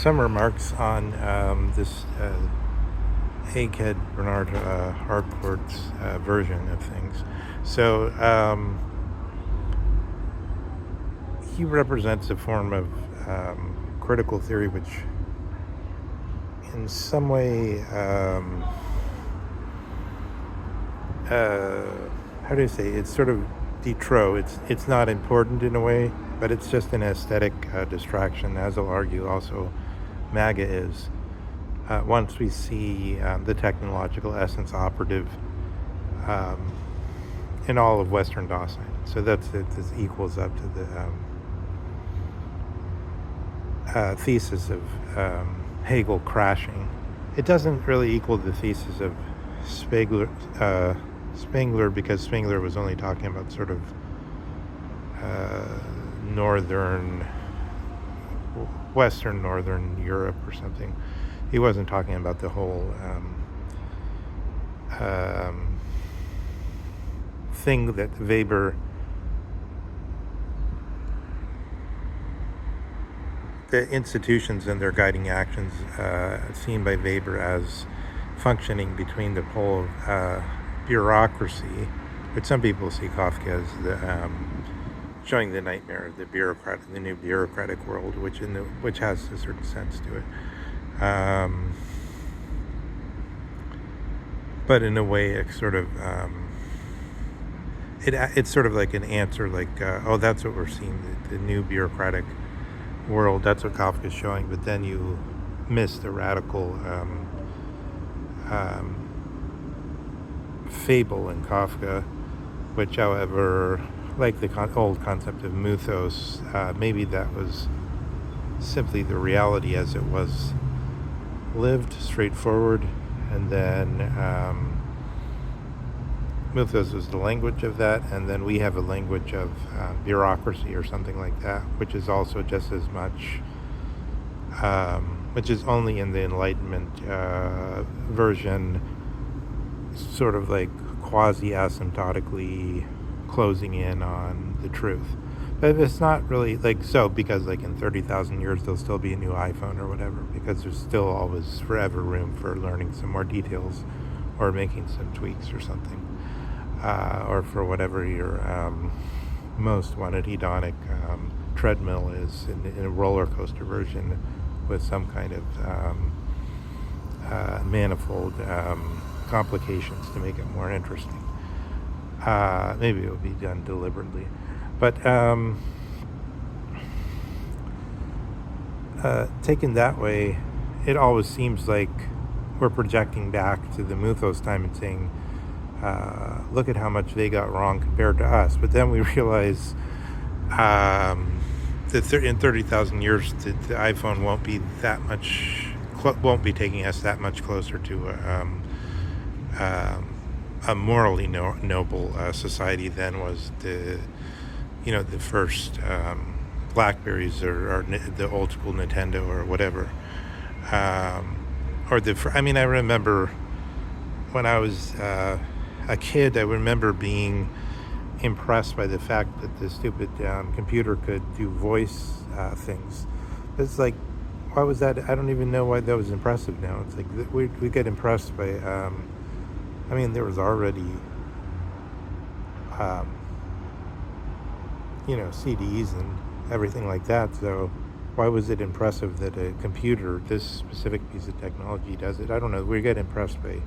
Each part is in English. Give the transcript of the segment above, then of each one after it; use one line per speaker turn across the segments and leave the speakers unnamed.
some remarks on this egghead Bernard Harcourt's version of things. So he represents a form of critical theory which in some way how do you say, it's sort of de trop. It's not important in a way, but it's just an aesthetic distraction, as I'll argue also MAGA is. Once we see the technological essence operative in all of Western Dasein. So this equals up to the thesis of Hegel crashing. It doesn't really equal the thesis of Spengler, because Spengler was only talking about sort of Western Northern Europe or something. He wasn't talking about the whole thing that Weber, the institutions and their guiding actions seen by Weber as functioning between the pole of bureaucracy, which some people see Kafka as the showing the nightmare of the new bureaucratic world, which has a certain sense to it. But in a way, it's sort of it's sort of like an answer, like that's what we're seeing, the new bureaucratic world. That's what Kafka's showing. But then you miss the radical fable in Kafka, which, however, like the old concept of mythos, maybe that was simply the reality as it was lived, straightforward, and then mythos was the language of that, and then we have a language of bureaucracy or something like that, which is also just as much, which is only in the Enlightenment version, sort of like quasi-asymptotically closing in on the truth. But it's not really because in 30,000 years there'll still be a new iPhone or whatever, because there's still always forever room for learning some more details or making some tweaks or something, or for whatever your most wanted hedonic treadmill is in a roller coaster version with some kind of manifold complications to make it more interesting. Maybe it will be done deliberately. But taken that way, it always seems like we're projecting back to the mythos time and saying, look at how much they got wrong compared to us. But then we realize that in 30,000 years, the iPhone won't be that much, won't be taking us that much closer to a morally noble society than was the first Blackberries or the old school Nintendo or whatever. I remember when I was a kid, I remember being impressed by the fact that the stupid computer could do voice things. It's like, why was that? I don't even know why that was impressive now. It's like we get impressed by, there was already CDs and everything like that, so why was it impressive that a computer, this specific piece of technology, does it? I don't know. We get impressed by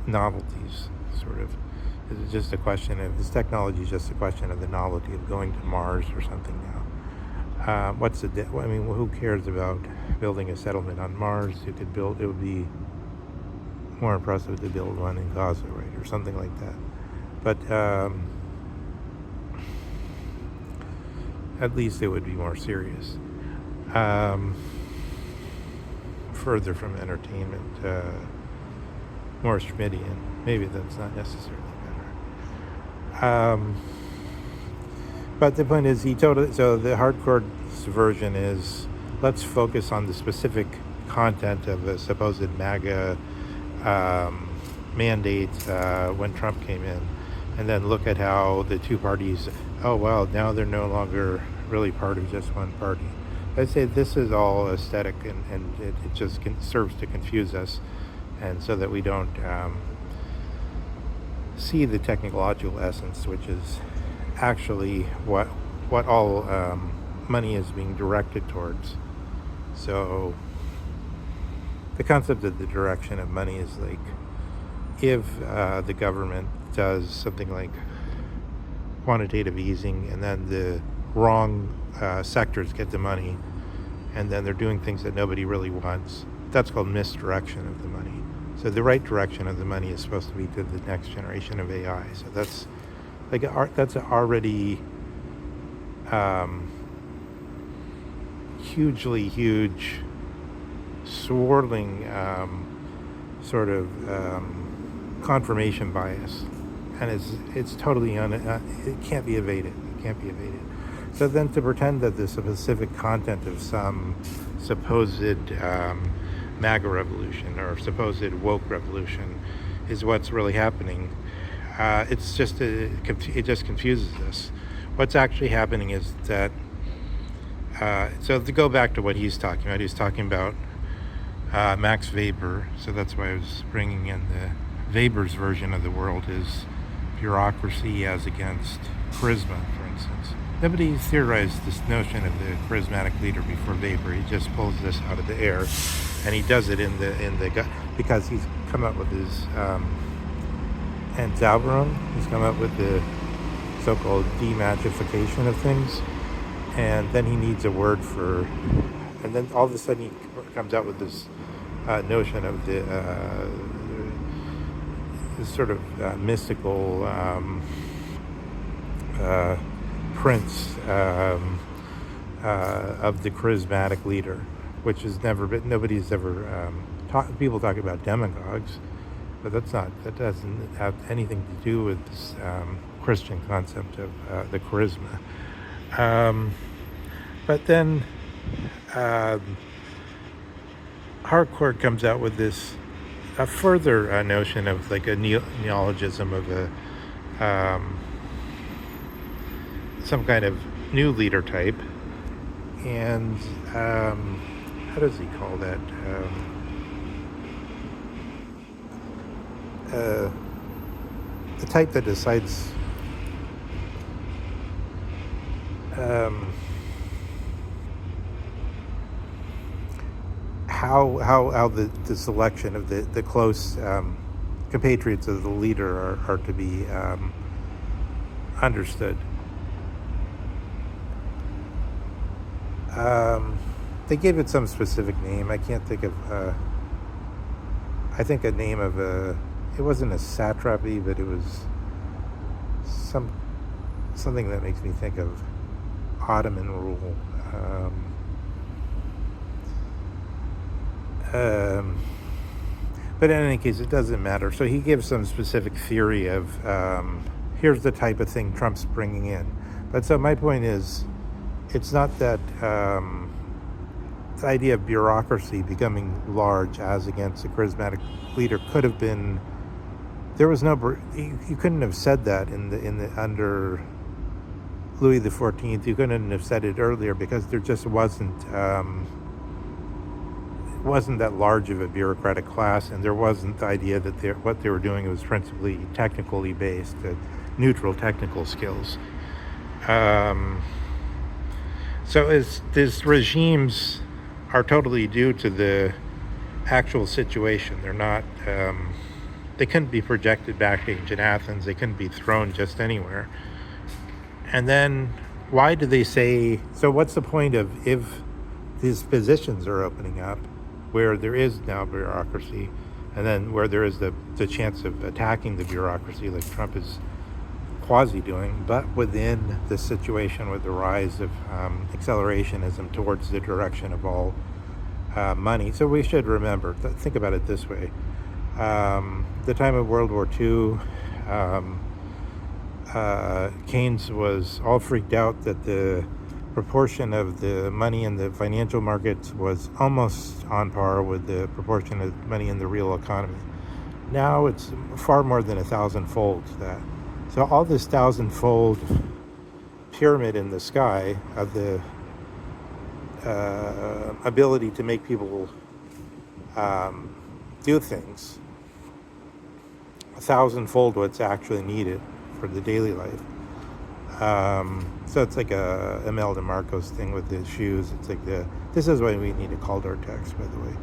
novelties, sort of. Is just a question of, is technology just a question of the novelty of going to Mars or something now? Who cares about building a settlement on Mars? It would be more impressive to build one in Gaza, right, or something like that. But at least it would be more serious. Further from entertainment, more Schmittian. Maybe that's not necessarily better. But the point is, so the hardcore version is, let's focus on the specific content of a supposed MAGA mandate when Trump came in, and then look at how the two parties, now they're no longer really part of just one party. I say this is all aesthetic, and it just serves to confuse us, and so that we don't see the technological essence, which is actually what all money is being directed towards. So the concept of the direction of money is like, if the government does something like quantitative easing, and then the wrong sectors get the money, and then they're doing things that nobody really wants, that's called misdirection of the money. So the right direction of the money is supposed to be to the next generation of AI. So that's like that's already hugely huge, swirling sort of confirmation bias, and it's totally it can't be evaded. It can't be evaded. So then to pretend that the specific content of some supposed MAGA revolution or supposed woke revolution is what's really happening, it just confuses us. What's actually happening is that, so to go back to what he's talking about Max Weber. So that's why I was bringing in the Weber's version of the world is bureaucracy as against charisma, for instance. Nobody theorized this notion of the charismatic leader before Weber. He just pulls this out of the air, and he does it in the because he's come up with his and Zauberum. He's come up with the so-called demagification of things, and then he needs a word for, and then all of a sudden he comes out with this notion of the this sort of mystical prince of the charismatic leader, which has never been. Nobody's ever people talk about demagogues, but that doesn't have anything to do with this Christian concept of the charisma. But then Harcourt comes out with this a further notion of like a neologism of a some kind of new leader type, and how does he call that? The type that decides how the selection of the close compatriots of the leader are to be understood. They gave it some specific name. I can't think of. I think a name of it wasn't a satrapy, but it was something that makes me think of Ottoman rule. But in any case, it doesn't matter. So he gives some specific theory of here's the type of thing Trump's bringing in. But so my point is, it's not that the idea of bureaucracy becoming large as against a charismatic leader could have been. There was no. You couldn't have said that in the under Louis XIV. You couldn't have said it earlier because there just wasn't that large of a bureaucratic class, and there wasn't the idea that what they were doing was principally technically based, neutral technical skills. So these regimes are totally due to the actual situation. They're not. They couldn't be projected back to ancient Athens. They couldn't be thrown just anywhere. And then, why do they say? So, what's the point of if these positions are opening up, where there is now bureaucracy, and then where there is the chance of attacking the bureaucracy, like Trump is quasi doing, but within the situation with the rise of accelerationism towards the direction of all money. So we should remember, think about it this way. The time of World War II, Keynes was all freaked out that the proportion of the money in the financial markets was almost on par with the proportion of money in the real economy. Now it's far more than 1,000-fold that. So all this 1,000-fold pyramid in the sky of the ability to make people do things 1,000-fold what's actually needed for the daily life. So it's like a Imelda Marcos thing with the shoes. It's like this is why we need a Caldor text, by the way.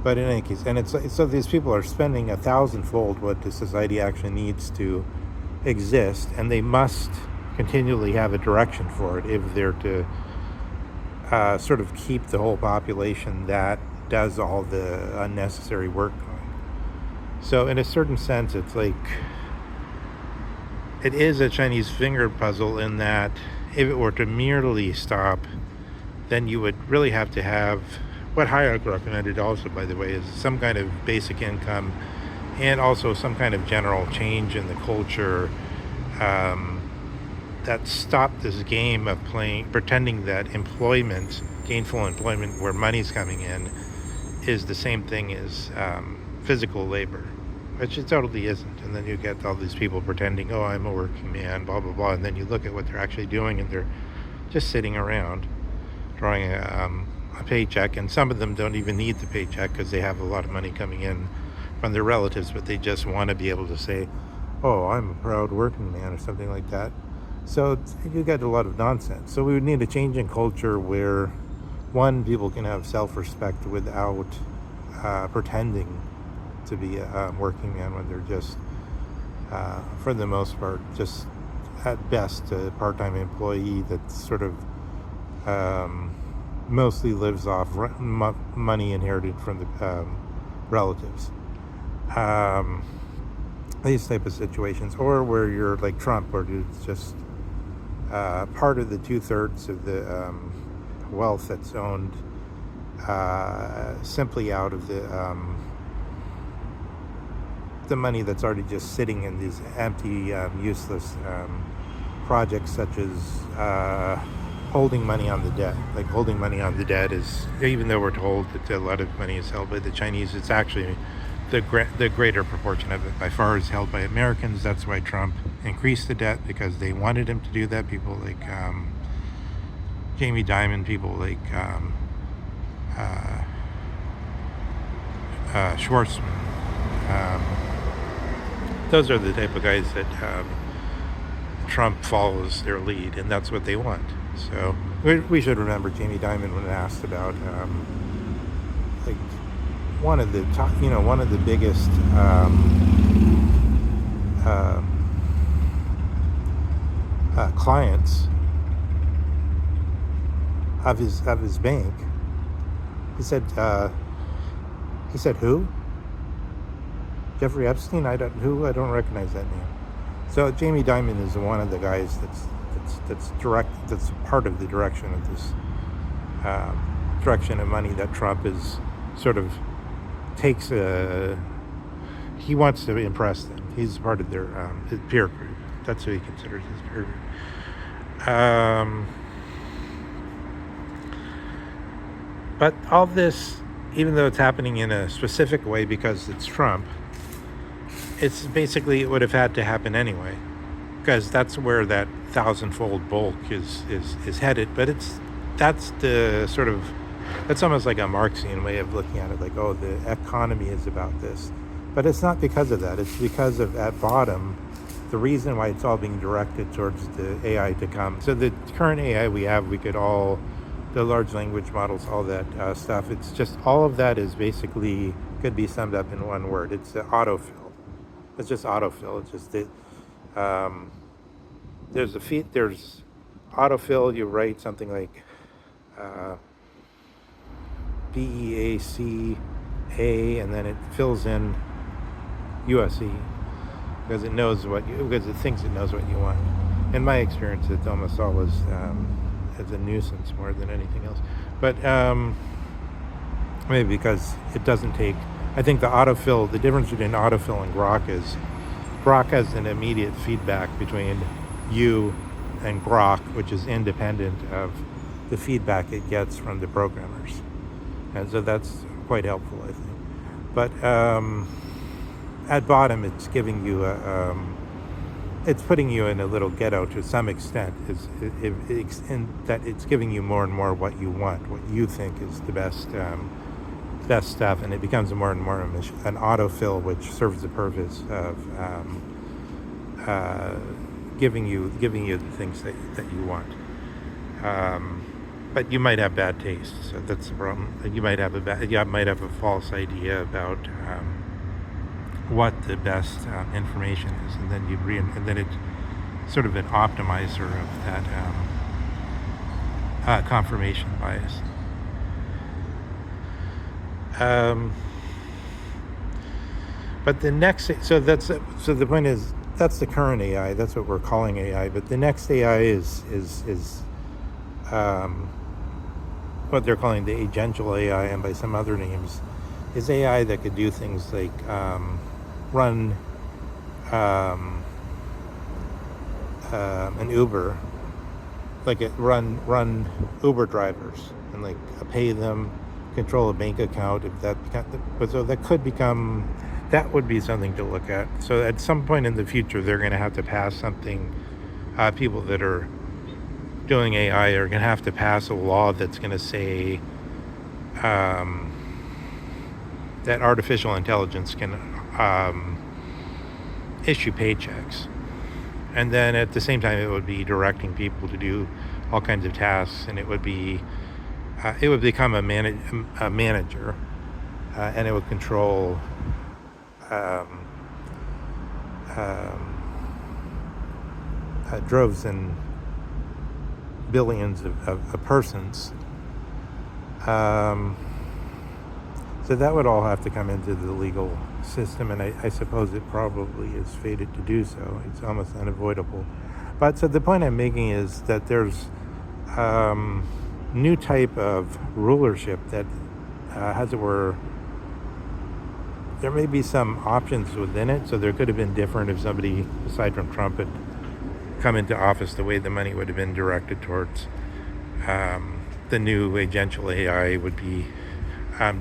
But in any case, and it's so these people are spending 1,000-fold what the society actually needs to exist, and they must continually have a direction for it if they're to sort of keep the whole population that does all the unnecessary work going. So in a certain sense, it's like it is a Chinese finger puzzle in that if it were to merely stop, then you would really have to have what Hayek recommended also, by the way, is some kind of basic income and also some kind of general change in the culture that stopped this game of pretending that employment, gainful employment where money's coming in, is the same thing as physical labor, which it totally isn't. And then you get all these people pretending, oh, I'm a working man, blah, blah, blah. And then you look at what they're actually doing, and they're just sitting around drawing a paycheck. And some of them don't even need the paycheck because they have a lot of money coming in from their relatives, but they just want to be able to say, oh, I'm a proud working man or something like that. So you get a lot of nonsense. So we would need a change in culture where, one, people can have self-respect without pretending to be a working man when they're just, for the most part, just at best a part-time employee that sort of mostly lives off money inherited from the relatives. These type of situations, or where you're like Trump, where it's just part of the 2/3 of the wealth that's owned simply out of the money that's already just sitting in these empty, useless projects, such as holding money on the debt. Like holding money on the debt is, even though we're told that a lot of money is held by the Chinese, it's actually the greater proportion of it by far is held by Americans. That's why Trump increased the debt, because they wanted him to do that. People like Jamie Dimon, people like Schwartzman. Those are the type of guys that Trump follows their lead, and that's what they want. So we should remember Jamie Dimon when asked about like one of the top, one of the biggest clients of his bank. He said who? Jeffrey Epstein? I don't recognize that name. So Jamie Dimon is one of the guys that's part of the direction of this direction of money that Trump is sort of takes. He wants to impress them. He's part of their his peer group. That's who he considers his peer group. But all this, even though it's happening in a specific way because it's Trump, it's basically, it would have had to happen anyway, because that's where that 1,000-fold bulk is headed. But that's almost like a Marxian way of looking at it, like, oh, the economy is about this. But it's not because of that. It's because of, at bottom, the reason why it's all being directed towards the AI to come. So the current AI we have, the large language models, all that stuff, it's just, all of that is basically, could be summed up in one word. It's autofill. It's just autofill. It's just there's autofill. You write something like BEACA, and then it fills in USE because it thinks it knows what you want. In my experience, it's almost always as a nuisance more than anything else. But maybe because it doesn't take. I think the autofill, the difference between autofill and Grok is Grok has an immediate feedback between you and Grok, which is independent of the feedback it gets from the programmers. And so that's quite helpful, I think. But at bottom, it's giving you it's putting you in a little ghetto to some extent, in that it's giving you more and more what you want, what you think is the best stuff, and it becomes more and more an autofill, which serves the purpose of giving you the things that you want. But you might have bad taste, so that's the problem. You might have a false idea about what the best information is, and then and then it's sort of an optimizer of that confirmation bias. But the next, so the point is, that's the current AI. That's what we're calling AI. But the next AI is what they're calling the agential AI, and by some other names, is AI that could do things like run an Uber, like run Uber drivers, and like pay them, control a bank account. That would be something to look at. So at some point in the future, they're going to have to pass something. People that are doing AI are going to have to pass a law that's going to say that artificial intelligence can issue paychecks, and then at the same time it would be directing people to do all kinds of tasks, and it would become a manager, and it would control droves and billions of persons. So that would all have to come into the legal system, and I suppose it probably is fated to do so. It's almost unavoidable. But so the point I'm making is that there's new type of rulership that, as it were, there may be some options within it. So there could have been different if somebody, aside from Trump, had come into office, the way the money would have been directed towards the new agential AI would be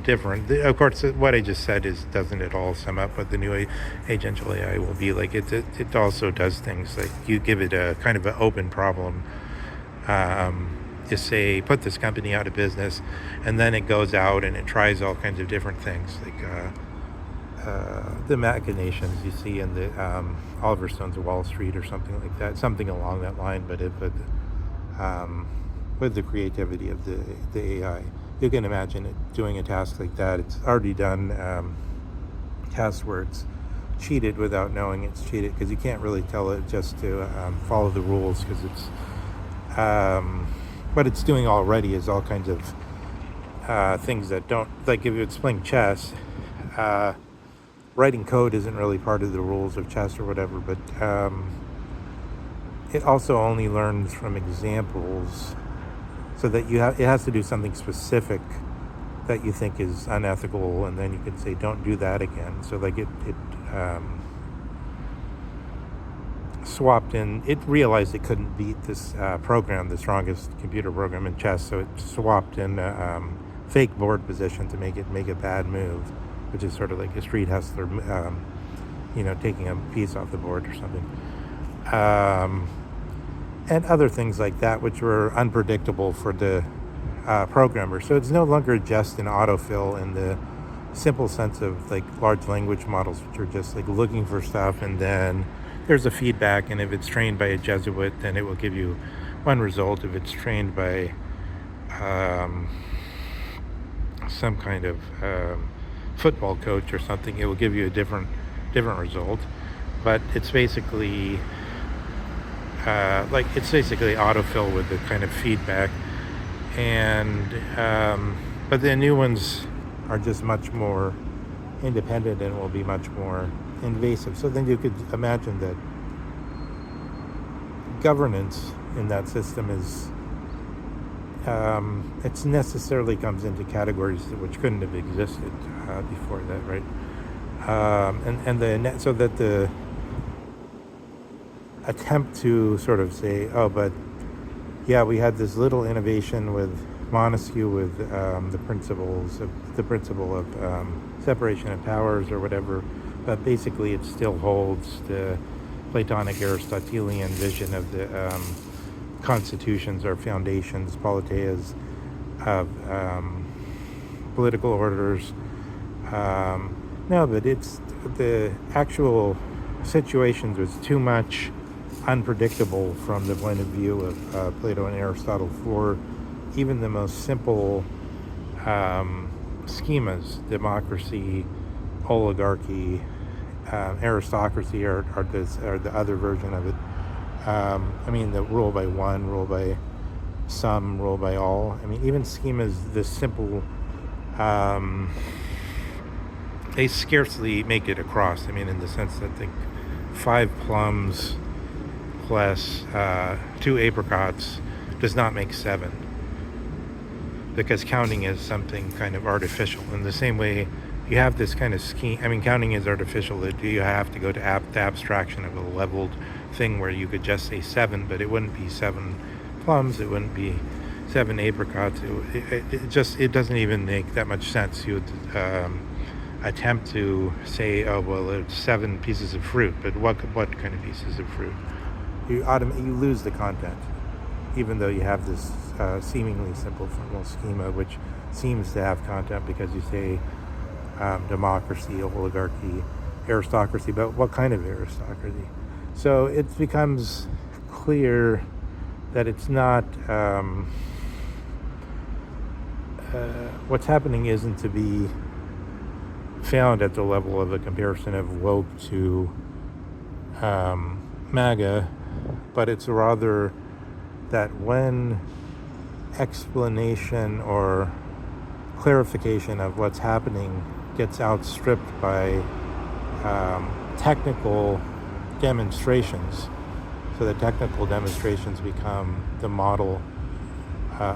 different. Of course, what I just said doesn't at all sum up what the new agential AI will be like. It also does things like you give it a kind of an open problem. You say, put this company out of business, and then it goes out and it tries all kinds of different things, like the machinations you see in the Oliver Stone's Wall Street or something like that, something along that line, but with the creativity of the AI. You can imagine it doing a task like that. It's already done tasks where it's cheated without knowing it's cheated, because you can't really tell it just to follow the rules, because it's what it's doing already is all kinds of things that don't, like if it's playing chess, writing code isn't really part of the rules of chess or whatever, but it also only learns from examples, so that it has to do something specific that you think is unethical, and then you can say, don't do that again. So like it swapped in, it realized it couldn't beat this program, the strongest computer program in chess, so it swapped in fake board position to make a bad move, which is sort of like a street hustler, taking a piece off the board or something. And other things like that, which were unpredictable for the programmer. So it's no longer just an autofill in the simple sense of like large language models, which are just like looking for stuff, and then there's a feedback, and if it's trained by a Jesuit, then it will give you one result. If it's trained by some kind of football coach or something, it will give you a different result. But it's basically autofill with the kind of feedback, and but the new ones are just much more independent and will be much more invasive. So then you could imagine that governance in that system is it necessarily comes into categories which couldn't have existed before that, right? So that the attempt to sort of say, oh, but yeah, we had this little innovation with Montesquieu with the principle of separation of powers or whatever, but basically it still holds the Platonic Aristotelian vision of the constitutions or foundations, politeias, of political orders. No, but it's the actual situations was too much unpredictable from the point of view of Plato and Aristotle for even the most simple schemas, democracy, oligarchy, aristocracy are the other version of it. I mean, the rule by one, rule by some, rule by all. I mean, even schemas this simple, they scarcely make it across. I mean, in the sense that the 5 plums plus 2 apricots does not make 7. Because counting is something kind of artificial. In the same way, you have this kind of scheme. I mean, counting is artificial. You have to go to the abstraction of a leveled thing where you could just say 7, but it wouldn't be 7 plums. It wouldn't be 7 apricots. It doesn't even make that much sense. You would attempt to say, oh well, it's 7 pieces of fruit, but what kind of pieces of fruit? You lose the content, even though you have this seemingly simple formal schema, which seems to have content because you say democracy, oligarchy, aristocracy, but what kind of aristocracy? So it becomes clear that it's not, what's happening isn't to be found at the level of a comparison of woke to MAGA, but it's rather that when explanation or clarification of what's happening gets outstripped by technical demonstrations, so the technical demonstrations become the model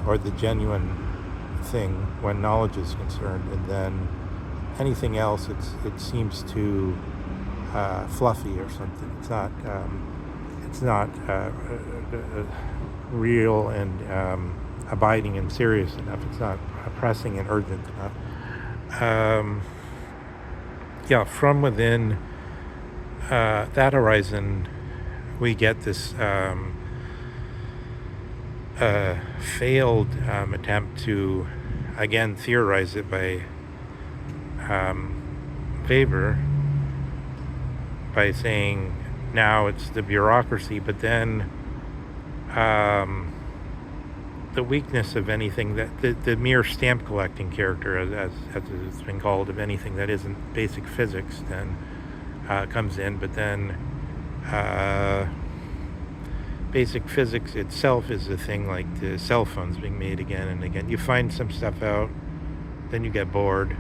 or the genuine thing when knowledge is concerned, and then anything else it seems too fluffy or something. It's not real and abiding and serious enough. It's not pressing and urgent enough. From within that horizon, we get this failed attempt to, again, theorize it by Weber, by saying now it's the bureaucracy, but then the weakness of anything that the mere stamp collecting character, as it's been called, of anything that isn't basic physics, then comes in. But then basic physics itself is a thing like the cell phones being made again and again. You find some stuff out, then you get bored.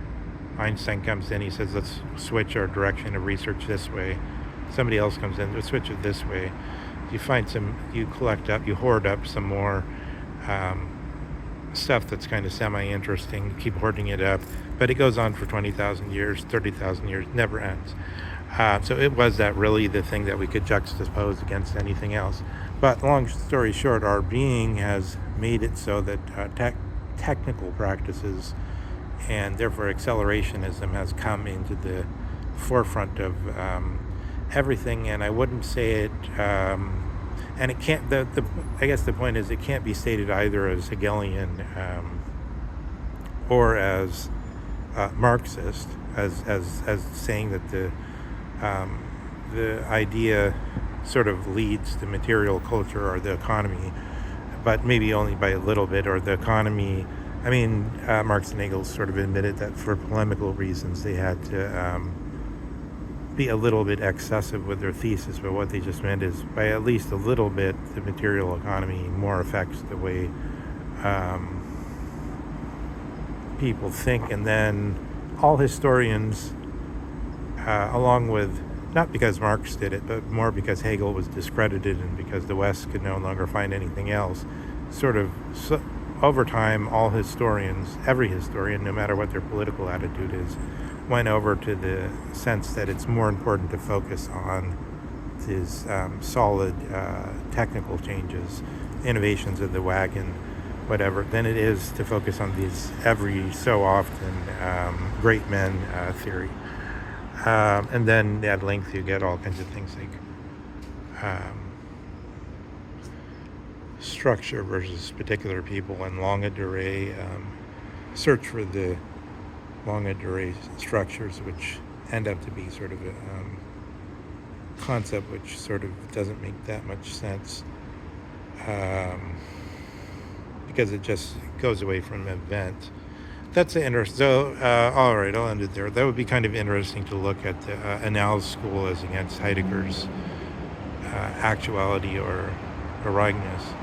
Einstein comes in, he says, let's switch our direction of research this way. Somebody else comes in, let's switch it this way. You hoard up some more stuff that's kind of semi-interesting, keep hoarding it up, but it goes on for 20,000 years, 30,000 years, never ends. So it was that really the thing that we could juxtapose against anything else. But long story short, our being has made it so that technical practices and therefore accelerationism has come into the forefront of everything. And I wouldn't say it, and it can't, I guess the point is it can't be stated either as Hegelian or as Marxist, as saying that the idea sort of leads the material culture or the economy, but maybe only by a little bit, or the economy. I mean, Marx and Engels sort of admitted that for polemical reasons they had to be a little bit excessive with their thesis, but what they just meant is by at least a little bit the material economy more affects the way people think. And then all historians, along with, not because Marx did it, but more because Hegel was discredited and because the West could no longer find anything else, over time, all historians, every historian, no matter what their political attitude is, went over to the sense that it's more important to focus on these solid technical changes, innovations of the wagon, whatever, than it is to focus on these every so often great men theory. And then at length you get all kinds of things like um, structure versus particular people, and longue durée, search for the longue durée structures, which end up to be sort of a concept which sort of doesn't make that much sense, because it just goes away from an event. That's interesting. So, all right, I'll end it there. That would be kind of interesting to look at the analysis school as against Heidegger's actuality or Arigness.